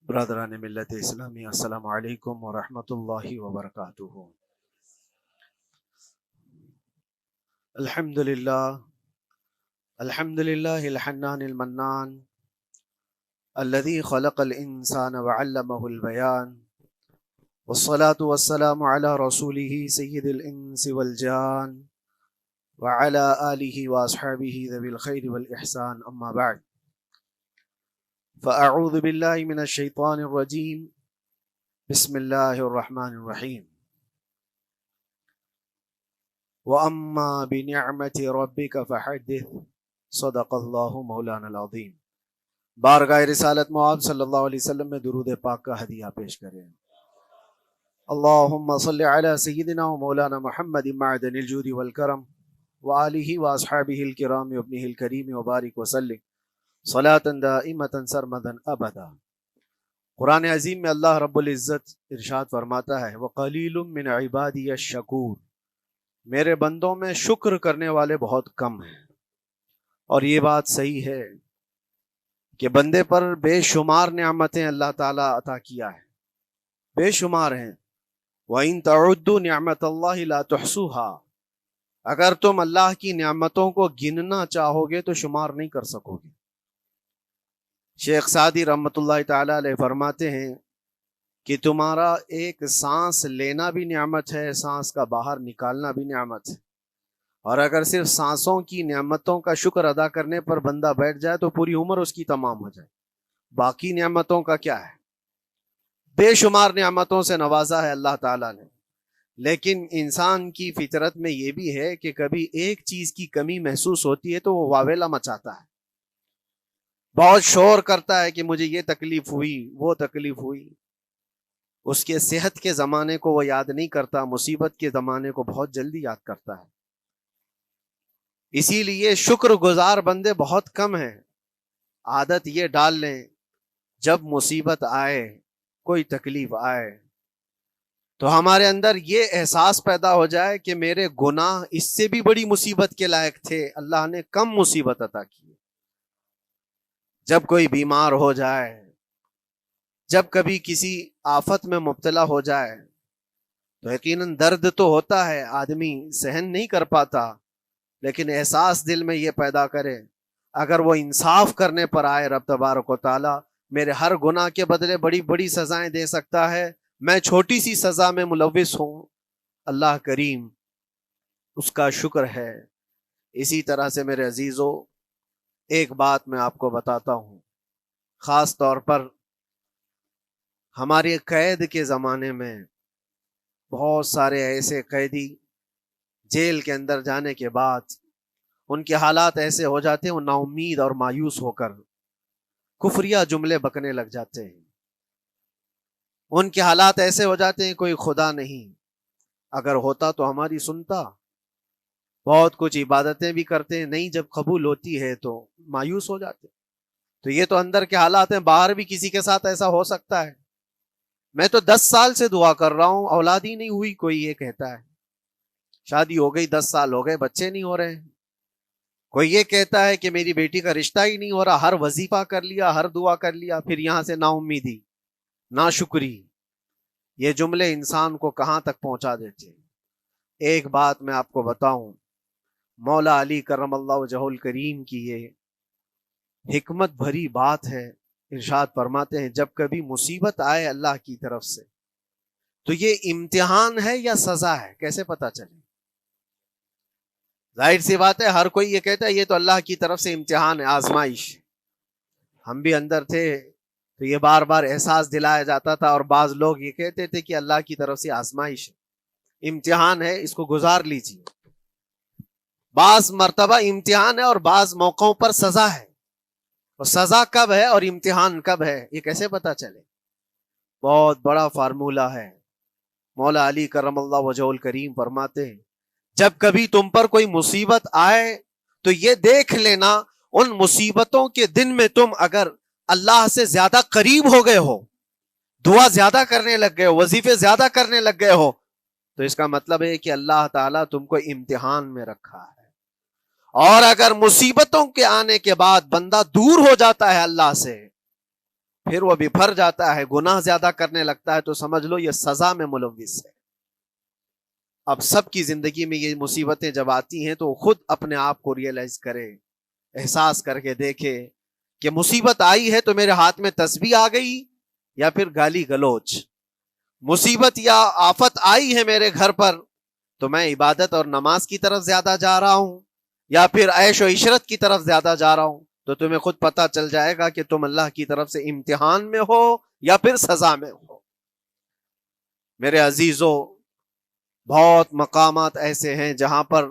برادران ملت اسلامی، السلام علیکم ورحمۃ اللہ وبرکاتہ۔ الحمد للہ الحمد للہ الحنان المنان الذي خلق الانسان وعلمه البیان، والصلاة والسلام على رسوله سید الانس والجان وعلى آلہ واصحابہ ذوی الخیر والاحسان، اما بعد فاعوذ باللہ من الشیطان الرجیم، بسم اللہ الرحمن الرحیم۔ وَأَمَّا بِنِعْمَةِ رَبِّكَ فَحَدِّثْ، صدق اللہ مولانا العظیم۔ بارگاہ رسالت معاذ صلی اللہ علیہ وسلم میں درود پاک کا ہدیہ پیش کریں۔ اللہم صل علی سیدنا و مولانا محمد معدن الجود والکرم وآلہ واصحابہ الکرام وابنہ الکریم وبارک وسلم صلاة دائمة سرمدا ابدا۔ قرآن عظیم میں اللہ رب العزت ارشاد فرماتا ہے، وَقَلِيلٌ مِّنْ عِبَادِيَ الشَّكُورُ، میرے بندوں میں شکر کرنے والے بہت کم ہیں۔ اور یہ بات صحیح ہے کہ بندے پر بے شمار نعمتیں اللہ تعالیٰ عطا کیا ہے، بے شمار ہیں۔ وَإِن تَعُدُّوا نِعْمَتَ اللَّهِ لَا تُحْصُوهَا، اگر تم اللہ کی نعمتوں کو گننا چاہو گے تو شمار نہیں کر سکو گے۔ شیخ سعدی رحمۃ اللہ تعالی علیہ فرماتے ہیں کہ تمہارا ایک سانس لینا بھی نعمت ہے، سانس کا باہر نکالنا بھی نعمت ہے، اور اگر صرف سانسوں کی نعمتوں کا شکر ادا کرنے پر بندہ بیٹھ جائے تو پوری عمر اس کی تمام ہو جائے۔ باقی نعمتوں کا کیا ہے؟ بے شمار نعمتوں سے نوازا ہے اللہ تعالیٰ نے، لیکن انسان کی فطرت میں یہ بھی ہے کہ کبھی ایک چیز کی کمی محسوس ہوتی ہے تو وہ واویلا مچاتا ہے، بہت شور کرتا ہے کہ مجھے یہ تکلیف ہوئی، وہ تکلیف ہوئی۔ اس کے صحت کے زمانے کو وہ یاد نہیں کرتا، مصیبت کے زمانے کو بہت جلدی یاد کرتا ہے۔ اسی لیے شکر گزار بندے بہت کم ہیں۔ عادت یہ ڈال لیں، جب مصیبت آئے، کوئی تکلیف آئے، تو ہمارے اندر یہ احساس پیدا ہو جائے کہ میرے گناہ اس سے بھی بڑی مصیبت کے لائق تھے، اللہ نے کم مصیبت عطا کی۔ جب کوئی بیمار ہو جائے، جب کبھی کسی آفت میں مبتلا ہو جائے تو یقیناً درد تو ہوتا ہے، آدمی سہن نہیں کر پاتا، لیکن احساس دل میں یہ پیدا کرے اگر وہ انصاف کرنے پر آئے رب تبارک و تعالی میرے ہر گناہ کے بدلے بڑی بڑی سزائیں دے سکتا ہے، میں چھوٹی سی سزا میں ملوث ہوں، اللہ کریم اس کا شکر ہے۔ اسی طرح سے میرے عزیزو، ایک بات میں آپ کو بتاتا ہوں، خاص طور پر ہمارے قید کے زمانے میں بہت سارے ایسے قیدی جیل کے اندر جانے کے بعد ان کے حالات ایسے ہو جاتے ہیں، وہ نا امید اور مایوس ہو کر کفریہ جملے بکنے لگ جاتے ہیں۔ ان کے حالات ایسے ہو جاتے ہیں کوئی خدا نہیں، اگر ہوتا تو ہماری سنتا، بہت کچھ عبادتیں بھی کرتے ہیں، نہیں جب قبول ہوتی ہے تو مایوس ہو جاتے۔ تو یہ تو اندر کے حالات ہیں، باہر بھی کسی کے ساتھ ایسا ہو سکتا ہے۔ میں تو 10 سال سے دعا کر رہا ہوں، اولاد ہی نہیں ہوئی، کوئی یہ کہتا ہے۔ شادی ہو گئی، 10 سال ہو گئے، بچے نہیں ہو رہے ہیں۔ کوئی یہ کہتا ہے کہ میری بیٹی کا رشتہ ہی نہیں ہو رہا، ہر وظیفہ کر لیا، ہر دعا کر لیا، پھر یہاں سے نا امیدی، نا شکری۔ یہ جملے انسان کو کہاں تک پہنچا دیتے ہیں۔ ایک بات میں آپ کو بتاؤں، مولا علی کرم اللہ وجہہ الکریم کی یہ حکمت بھری بات ہے، ارشاد فرماتے ہیں جب کبھی مصیبت آئے اللہ کی طرف سے تو یہ امتحان ہے یا سزا ہے، کیسے پتا چلے؟ ظاہر سی بات ہے، ہر کوئی یہ کہتا ہے یہ تو اللہ کی طرف سے امتحان ہے، آزمائش۔ ہم بھی اندر تھے تو یہ بار بار احساس دلایا جاتا تھا، اور بعض لوگ یہ کہتے تھے کہ اللہ کی طرف سے آزمائش ہے، امتحان ہے، اس کو گزار لیجیے۔ بعض مرتبہ امتحان ہے اور بعض موقعوں پر سزا ہے، اور سزا کب ہے اور امتحان کب ہے یہ کیسے پتا چلے؟ بہت بڑا فارمولہ ہے۔ مولا علی کرم اللہ وجہ الکریم فرماتے ہیں جب کبھی تم پر کوئی مصیبت آئے تو یہ دیکھ لینا ان مصیبتوں کے دن میں تم اگر اللہ سے زیادہ قریب ہو گئے ہو، دعا زیادہ کرنے لگ گئے ہو، وظیفے زیادہ کرنے لگ گئے ہو، تو اس کا مطلب ہے کہ اللہ تعالیٰ تم کو امتحان میں رکھا ہے۔ اور اگر مصیبتوں کے آنے کے بعد بندہ دور ہو جاتا ہے اللہ سے، پھر وہ بپھر جاتا ہے، گناہ زیادہ کرنے لگتا ہے، تو سمجھ لو یہ سزا میں ملوث ہے۔ اب سب کی زندگی میں یہ مصیبتیں جب آتی ہیں تو خود اپنے آپ کو ریئلائز کرے، احساس کر کے دیکھے کہ مصیبت آئی ہے تو میرے ہاتھ میں تسبیح آ گئی یا پھر گالی گلوچ، مصیبت یا آفت آئی ہے میرے گھر پر تو میں عبادت اور نماز کی طرف زیادہ جا رہا ہوں یا پھر عیش و عشرت کی طرف زیادہ جا رہا ہوں، تو تمہیں خود پتا چل جائے گا کہ تم اللہ کی طرف سے امتحان میں ہو یا پھر سزا میں ہو۔ میرے عزیزو، بہت مقامات ایسے ہیں جہاں پر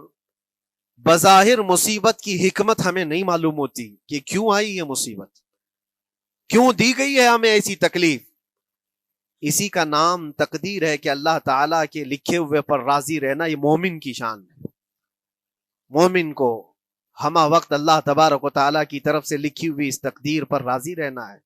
بظاہر مصیبت کی حکمت ہمیں نہیں معلوم ہوتی کہ کیوں آئی یہ مصیبت، کیوں دی گئی ہے ہمیں ایسی تکلیف۔ اسی کا نام تقدیر ہے کہ اللہ تعالیٰ کے لکھے ہوئے پر راضی رہنا یہ مومن کی شان ہے۔ مومن کو ہمہ وقت اللہ تبارک و تعالیٰ کی طرف سے لکھی ہوئی اس تقدیر پر راضی رہنا ہے۔